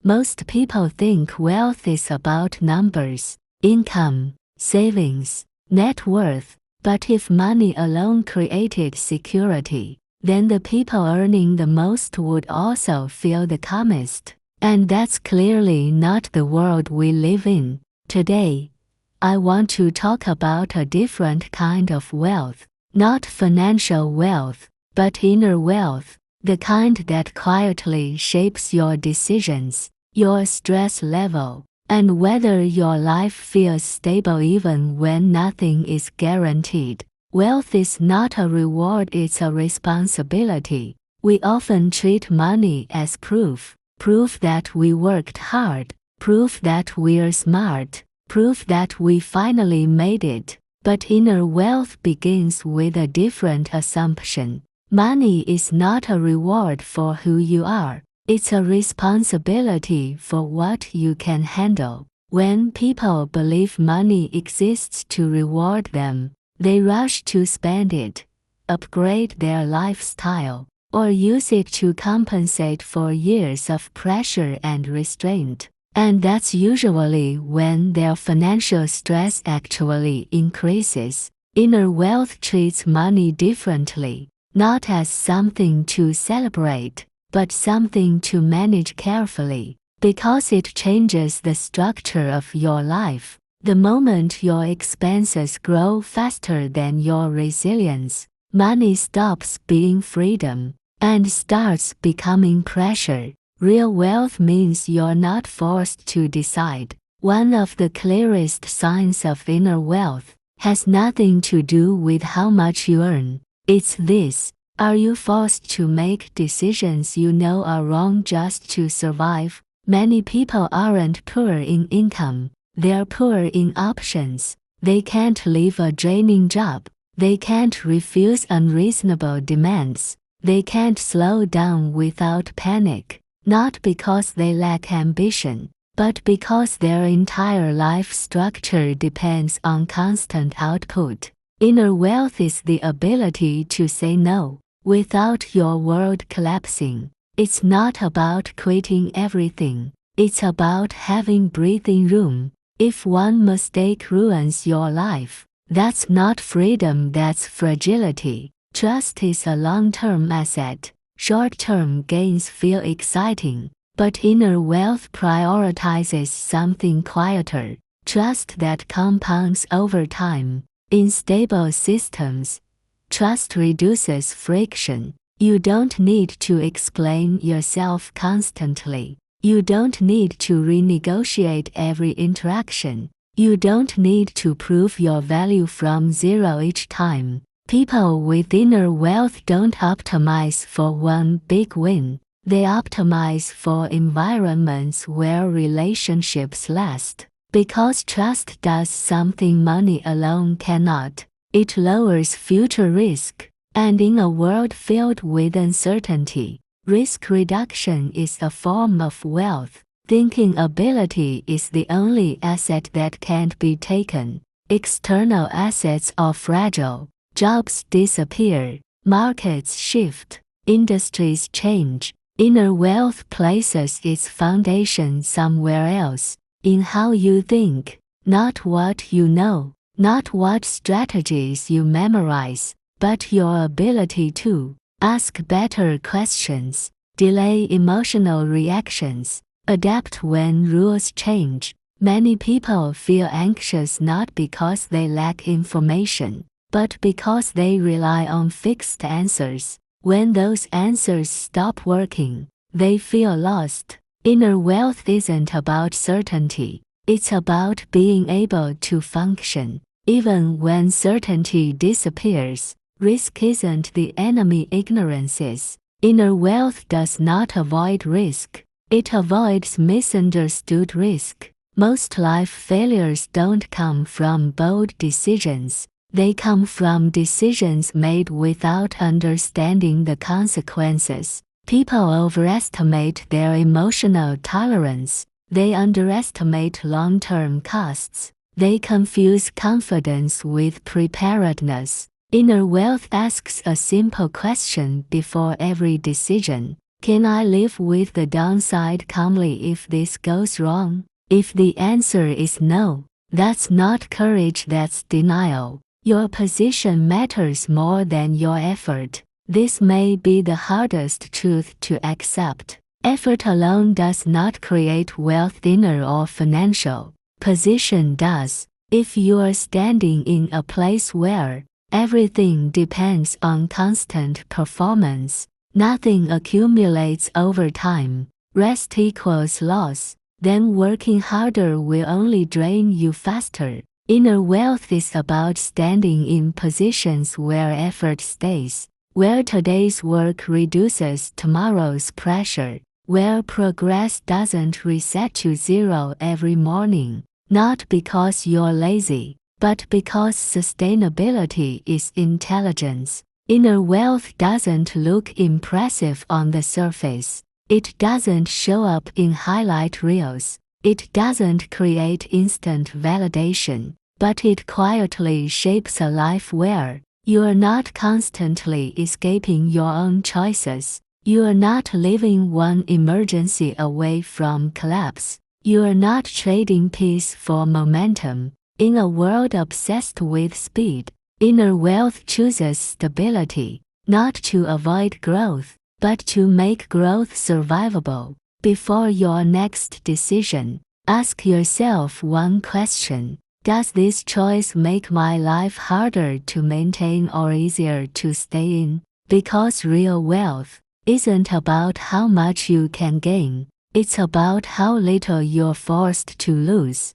Most people think wealth is about numbers, income, savings, net worth, but if money alone created security, then the people earning the most would also feel the calmest. And that's clearly not the world we live in. Today, I want to talk about a different kind of wealth, not financial wealth, but inner wealth, the kind that quietly shapes your decisions, your stress level, and whether your life feels stable even when nothing is guaranteed. Wealth is not a reward, it's a responsibility. We often treat money as proof that we worked hard, proof that we're smart, proof that we finally made it. But inner wealth begins with a different assumption. Money is not a reward for who you are. It's a responsibility for what you can handle. When people believe money exists to reward them, they rush to spend it, upgrade their lifestyle, or use it to compensate for years of pressure and restraint. And that's usually when their financial stress actually increases. Inner wealth treats money differently, not as something to celebrate, but something to manage carefully, because it changes the structure of your life. The moment your expenses grow faster than your resilience, money stops being freedom and starts becoming pressure. Real wealth means you're not forced to decide. One of the clearest signs of inner wealth has nothing to do with how much you earn. It's this: are you forced to make decisions you know are wrong just to survive? Many people aren't poor in income, they're poor in options. They can't leave a draining job, they can't refuse unreasonable demands, they can't slow down without panic. Not because they lack ambition, but because their entire life structure depends on constant output. Inner wealth is the ability to say no without your world collapsing. It's not about quitting everything. It's about having breathing room. If one mistake ruins your life, that's not freedom, that's fragility. Trust is a long-term asset. Short-term gains feel exciting, but inner wealth prioritizes something quieter, trust that compounds over time. In stable systems, trust reduces friction. You don't need to explain yourself constantly. You don't need to renegotiate every interaction. You don't need to prove your value from zero each time. People with inner wealth don't optimize for one big win. They optimize for environments where relationships last. Because trust does something money alone cannot. It lowers future risk. And in a world filled with uncertainty, risk reduction is a form of wealth. Thinking ability is the only asset that can't be taken. External assets are fragile. Jobs disappear, markets shift, industries change. Inner wealth places its foundation somewhere else, in how you think, not what you know, not what strategies you memorize, but your ability to ask better questions, delay emotional reactions, adapt when rules change. Many people feel anxious not because they lack information, but because they rely on fixed answers. When those answers stop working, they feel lost. Inner wealth isn't about certainty, it's about being able to function, even when certainty disappears. Risk isn't the enemy, ignorance is. Inner wealth does not avoid risk, it avoids misunderstood risk. Most life failures don't come from bold decisions. They come from decisions made without understanding the consequences. People overestimate their emotional tolerance. They underestimate long-term costs. They confuse confidence with preparedness. Inner wealth asks a simple question before every decision. Can I live with the downside calmly if this goes wrong? If the answer is no, that's not courage, that's denial. Your position matters more than your effort. This may be the hardest truth to accept. Effort alone does not create wealth, dinner or financial position does. If you are standing in a place where everything depends on constant performance, nothing accumulates over time, rest equals loss, then working harder will only drain you faster. Inner wealth is about standing in positions where effort stays, where today's work reduces tomorrow's pressure, where progress doesn't reset to zero every morning, not because you're lazy, but because sustainability is intelligence. Inner wealth doesn't look impressive on the surface. It doesn't show up in highlight reels. It doesn't create instant validation, but it quietly shapes a life where you're not constantly escaping your own choices. You're not living one emergency away from collapse. You're not trading peace for momentum. In a world obsessed with speed, inner wealth chooses stability, not to avoid growth, but to make growth survivable. Before your next decision, ask yourself one question. Does this choice make my life harder to maintain or easier to stay in? Because real wealth isn't about how much you can gain, it's about how little you're forced to lose.